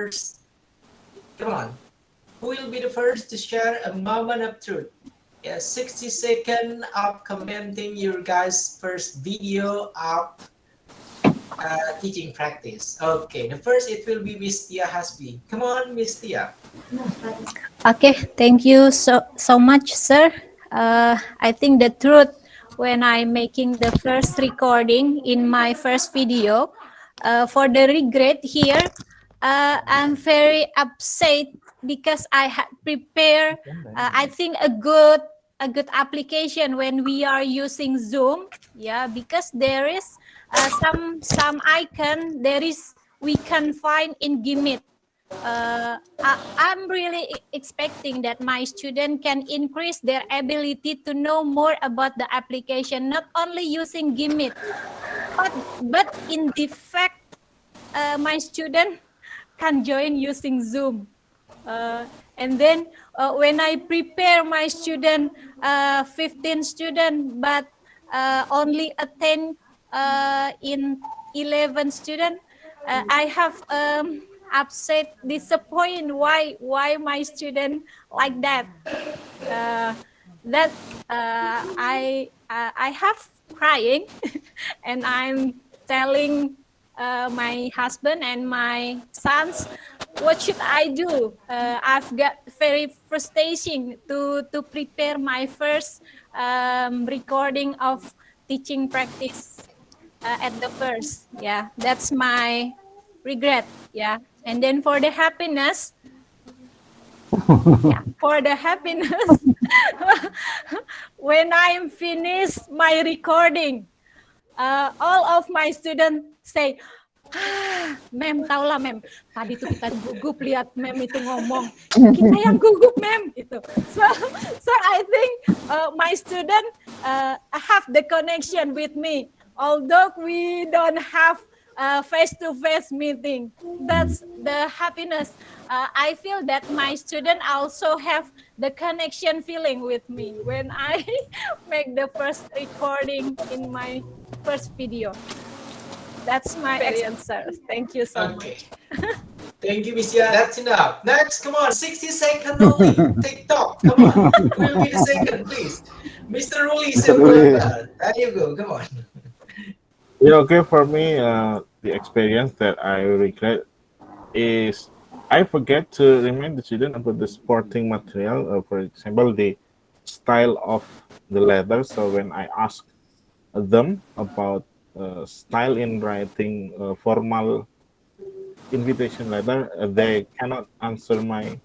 first? Come on. Who will be the first to share a moment of truth? Yeah, 60 seconds of commenting your guys' first video of teaching practice. Okay, the first it will be Miss Tia Hasbi. Come on, Miss Tia. Okay, thank you so much, sir. I think the truth when I'm making the first recording in my first video, for the regret here, I'm very upset because I had prepared, I think a good application when we are using Zoom. Yeah, because there is some icon we can find in Gimit. I'm really expecting that my student can increase their ability to know more about the application, not only using Gimit, but in the fact, my student can join using Zoom. And then when I prepare my student, 15 student, but only attend in 11 student, I have upset, disappointed why my student like that. That I have crying, and I'm telling my husband and my sons, what should I do? I've got very frustration to prepare my first recording of teaching practice at the first. Yeah, that's my regret. Yeah, and then for the happiness, when I'm finished my recording, all of my students say, Mem, tau lah Mem, tadi tuh kita gugup lihat Mem itu ngomong, kita yang gugup Mem, gitu. So I think my student have the connection with me, although we don't have face-to-face meeting. That's the happiness. I feel that my student also have the connection feeling with me when I make the first recording in my first video. That's my answer. Thank you so much. Thank you, Miss Tia. That's enough. Next, come on, 60 seconds only. TikTok, come on. Who will be the second, please? Mr. Ruli Silvana. There you go. Come on. Yeah, okay. For me, the experience that I regret is I forget to remind the student about the supporting material. For example, the style of the letter. So when I ask them about style in writing formal invitation letter, they cannot answer my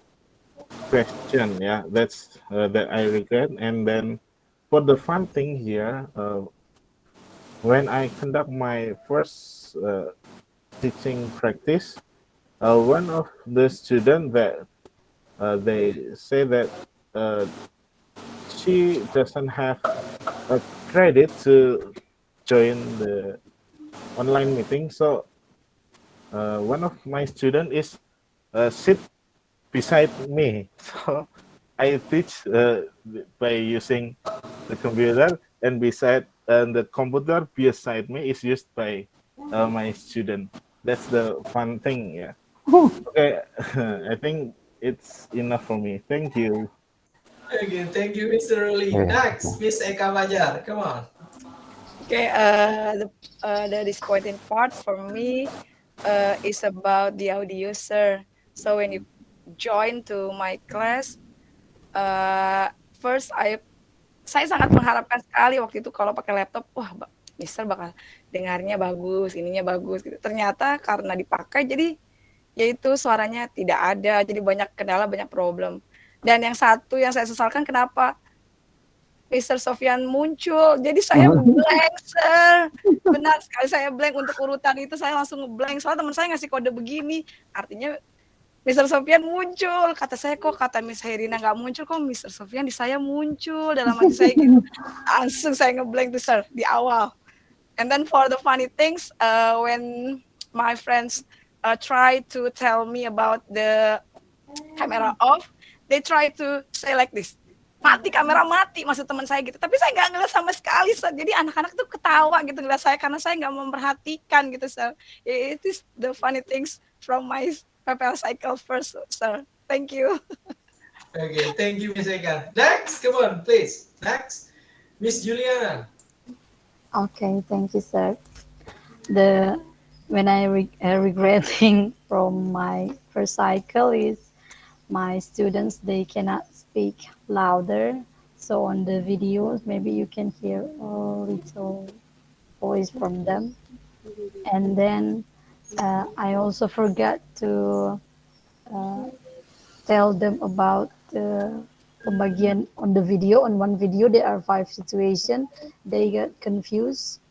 question. Yeah, that's that I regret. And then for the fun thing here, when I conduct my first teaching practice, one of the students that they say that she doesn't have a credit to join the online meeting. So one of my students is sit beside me. So I teach by using the computer, and the computer beside me is used by my student. That's the fun thing. Yeah. Okay. I think it's enough for me. Thank you. Again, thank you, Mr. Ruli. Next, Miss Eka Fajar. Come on. Okay, the disappointing part for me is about the audio, sir. So when you join to my class, first saya sangat mengharapkan sekali waktu itu kalau pakai laptop, wah, Mister bakal dengarnya bagus, ininya bagus gitu. Ternyata karena dipakai jadi yaitu suaranya tidak ada, jadi banyak kendala, banyak problem. Dan yang satu yang saya sesalkan kenapa Mr. Sofyan muncul, jadi saya blank, sir. Benar sekali saya blank untuk urutan itu, saya langsung ngeblank. Soalnya teman saya ngasih kode begini, artinya Mr. Sofyan muncul. Kata saya, kok kata Miss Herina nggak muncul, kok Mr. Sofyan di saya muncul. Dalam hati saya gitu. Langsung saya ngeblank tuh, sir, di awal. And then for the funny things, when my friends try to tell me about the camera off, they try to say like this, mati, kamera mati, maksud teman saya gitu. Tapi saya nggak ngeliat sama sekali, sir. Jadi anak-anak tuh ketawa gitu ngeliat saya karena saya nggak memperhatikan gitu, sir. It is the funny things from my PPL cycle first, sir. Thank you. Okay, thank you, Miss Eka. Next, come on, please. Next, Miss Juliana. Okay, thank you, sir. The when I regretting from my first cycle is my students they cannot speak louder. So on the videos, maybe you can hear a little voice from them. And then I also forgot to tell them about the pembagian on the video. On one video, there are 5 situations. They get confused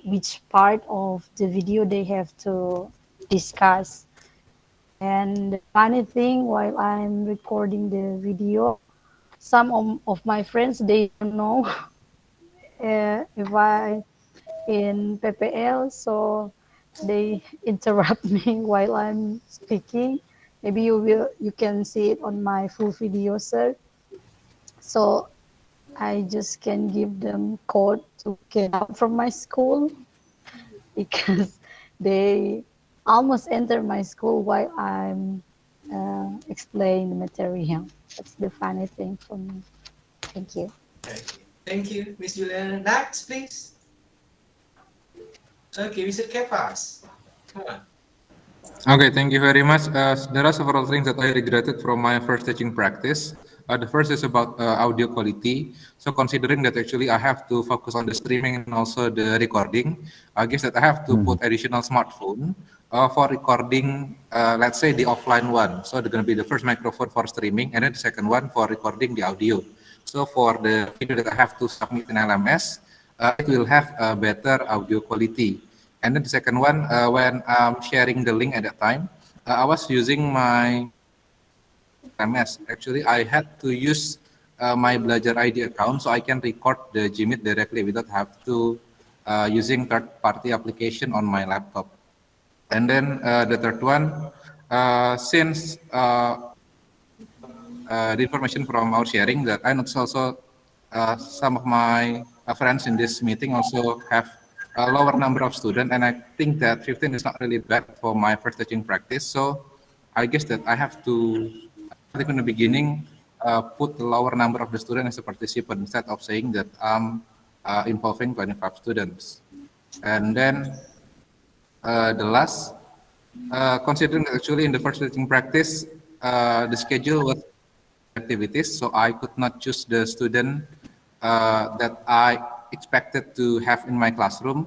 which part of the video they have to discuss. And the funny thing, while I'm recording the video, some of my friends they don't know if I in PPL, so they interrupt me while I'm speaking. Maybe you can see it on my full video, sir. So I just can give them code to get out from my school because they almost enter my school while I'm explaining the material. That's the funny thing for me. Thank you. Okay, thank you, Miss Juliana. Next, please. Okay, Mr. Kefas. Come on. Okay, thank you very much. There are several things that I regretted from my first teaching practice. The first is about audio quality. So considering that actually I have to focus on the streaming and also the recording, I guess that I have to put additional smartphone for recording, let's say the offline one. So they're going to be the first microphone for streaming and then the second one for recording the audio. So for the video that I have to submit in LMS, it will have a better audio quality. And then the second one, when I'm sharing the link at that time, I was using my MS. Actually, I had to use my Belajar ID account so I can record the Jimit directly without have to using third-party application on my laptop. And then the third one, since the information from our sharing that I noticed also some of my friends in this meeting also have a lower number of students, and I think that 15 is not really bad for my first teaching practice. So I guess that I have to, I think in the beginning, put the lower number of the students as a participant instead of saying that I'm involving 25 students. And then the last, considering that actually in the first teaching practice, the schedule was activities, so I could not choose the student that I expected to have in my classroom.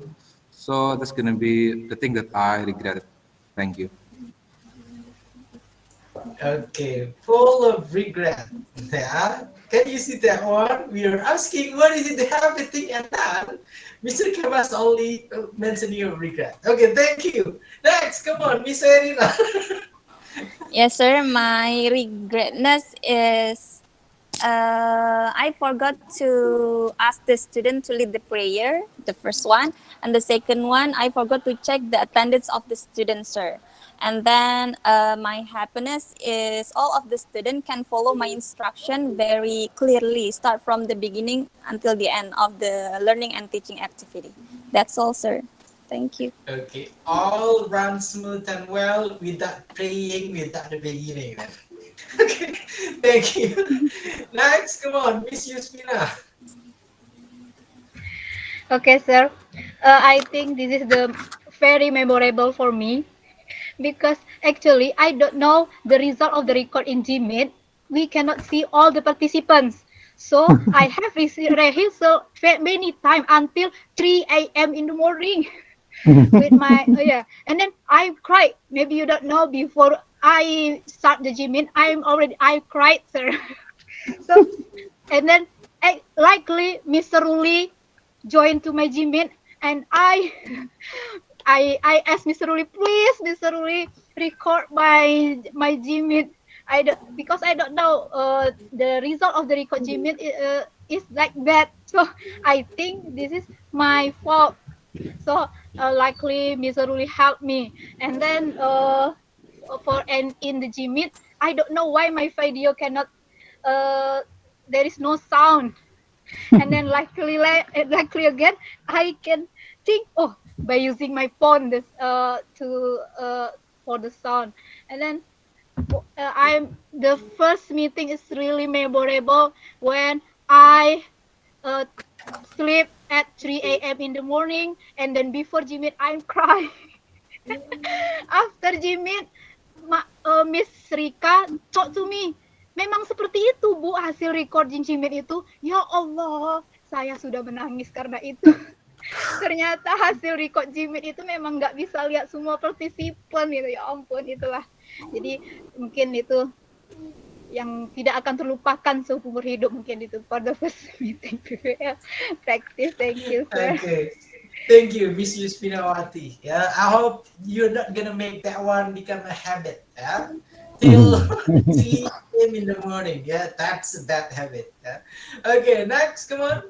So that's going to be the thing that I regretted. Thank you. Okay, full of regret. Yeah. Can you see that one? We are asking what is it the happy thing, and then Mr. Kefas only mentioning your regret. Okay, thank you. Next, come on, Miss Erina. Yes, sir. My regretness is I forgot to ask the student to lead the prayer, the first one. And the second one, I forgot to check the attendance of the student, sir. And then my happiness is all of the student can follow my instruction very clearly, start from the beginning until the end of the learning and teaching activity. That's all, sir. Thank you. Okay, all run smooth and well without praying, without the beginning. Okay, thank you. Next, come on, Miss Yusmina. Okay, sir. I think this is the very memorable for me because actually I don't know the result of the record in Gmeet. We cannot see all the participants. So I have rehearsal many times until 3 a.m. in the morning with my and then I cried. Maybe you don't know, before I start the Gmeet, I cried, sir. So and then likely Mr. Ruli joined to my Gmeet, and I asked Mr. Ruli, please, Mr. Ruli, record my Gmeet. Because I don't know the result of the record Gmeet is like that. So I think this is my fault. So likely Mr. Ruli helped me, and then in the Gmeet, I don't know why my video cannot. There is no sound. And then likely again, I can think, by using my phone for the sound. And then the first meeting is really memorable when I sleep at 3 a.m. in the morning, and then before Jimit I'm crying. After Jimit, Miss Rika talk to me. Memang seperti itu Bu hasil recording Jimit itu. Ya Allah, saya sudah menangis karena itu. Ternyata hasil record Jimit itu memang nggak bisa lihat semua partisipan gitu. Ya ampun, itulah. Jadi mungkin itu yang tidak akan terlupakan seumur hidup mungkin itu for the first meeting practice. Thank you, sir. Okay. Thank you, Miss Yuspinawati. Yeah, I hope you're not gonna make that one become a habit. Yeah, till 3 a.m. in the morning. Yeah, that's a bad habit. Yeah. Okay, next, come on.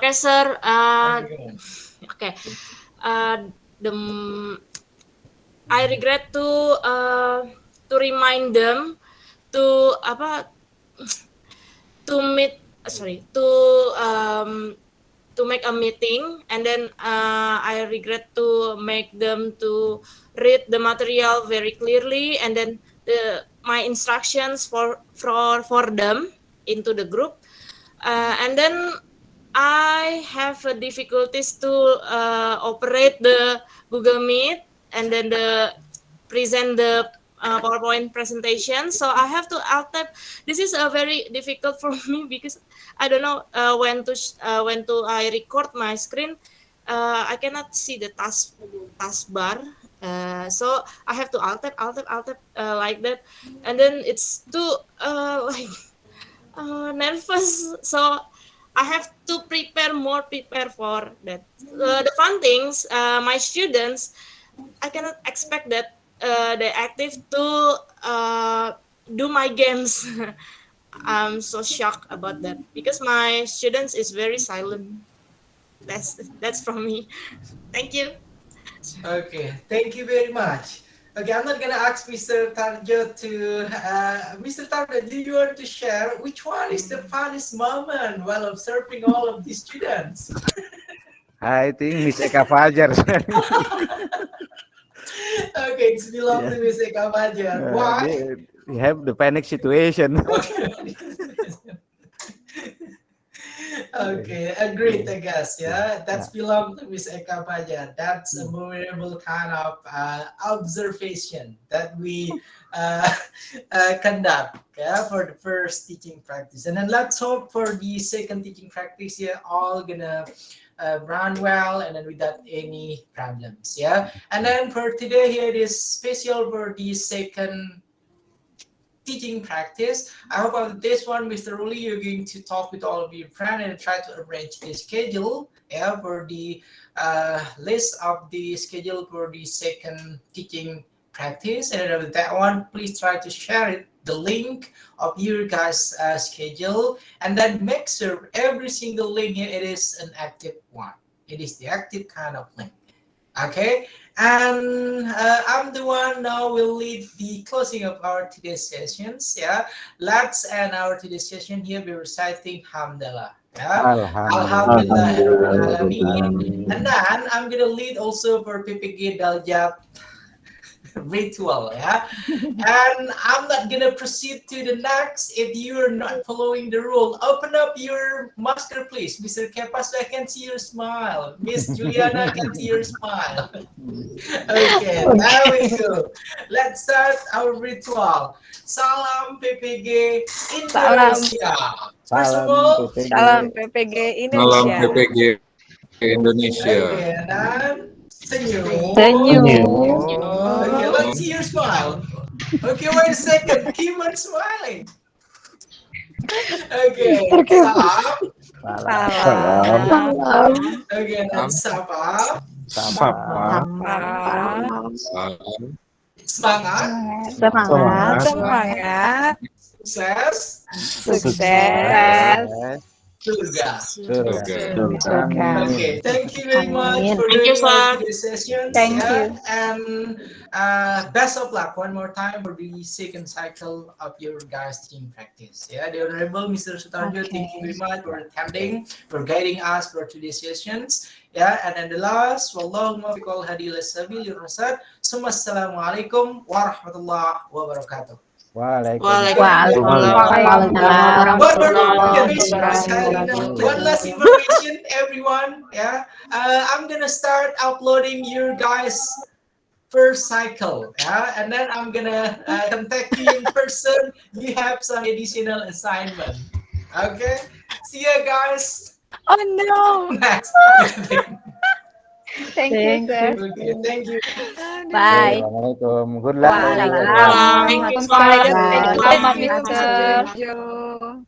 Okay, sir. Okay. Okay. I regret to remind them to make a meeting, and then I regret to make them to read the material very clearly, and then my instructions for them into the group, and then I have difficulties to operate the Google Meet and then present the PowerPoint presentation. So I have to alt tab. This is very difficult for me because I don't know when to I record my screen. I cannot see the taskbar. So I have to alt tab like that, and then it's too nervous. So I have to prepare for that. The fun things, my students, I cannot expect that they're active to do my games. I'm so shocked about that because my students is very silent. That's from me. Thank you. Okay, thank you very much. Okay, I'm not gonna ask Mr. Tarjo to. Mr. Tarjo, do you want to share which one is the funniest moment while observing all of these students? I think Miss Eka Fajar. Okay, it's belong to Miss Eka Fajar. Why? We have the panic situation. Okay, agreed, I guess. Yeah, that's belong to Miss Eka Fajar. That's a memorable kind of observation that we conduct, yeah, for the first teaching practice. And then let's hope for the second teaching practice, yeah, all gonna run well and then without any problems. Yeah, and then for today here it is special for the second teaching practice. I hope on this one, Mr. Ruli, you're going to talk with all of your friends and try to arrange the schedule, yeah, for the list of the schedule for the second teaching practice. And with that one, please try to share it, the link of your guys' schedule, and then make sure every single link here it is an active one. It is the active kind of link. Okay, and I'm the one now will lead the closing of our today's sessions. Yeah, let's end our today's session here by reciting Hamdalah. Yeah, Alhamdulillah. And then I'm gonna lead also for PPG Daljab ritual, yeah, and I'm not gonna proceed to the next if you're not following the rule. Open up your masker, please, Mr. Kepas. I can see your smile. Miss Juliana, I can see your smile. Okay, there we go. Let's start our ritual. Salam PPG Indonesia. First of all, Salam PPG Salam Indonesia. PPG Indonesia. okay, and then senyum. Okay, let's see your smile. Okay, wait a second. Keep on smiling. Okay, salam. Okay, then sapa. Semangat. Semangat. Sukses. Sukses. surga. Surga. Okay, thank you very much Amin. for Thank you, doing sir. today's session. Thank yeah, you. And best of luck one more time for the second cycle of your guys' team practice. Yeah, the Honorable Mr. Sutarjo, thank you very much for attending, for guiding us for today's sessions. Yeah, and then the last, wallahu muwaffiq wal hadi ila sabilir rasyad. Assalamualaikum warahmatullahi wabarakatuh. Waalaikumsalam. One last information, everyone. Yeah, I'm gonna start uploading your guys' first cycle. Yeah, and then I'm gonna contact you in person. You have some additional assignment. Okay. See you guys Oh no. next. Thank you, sir. Okay, thank you. Bye. Assalamualaikum. Good luck. Thank you, sir. Waalaikumsalam. Thank you, Selamat, Mr. Mister. Jojo.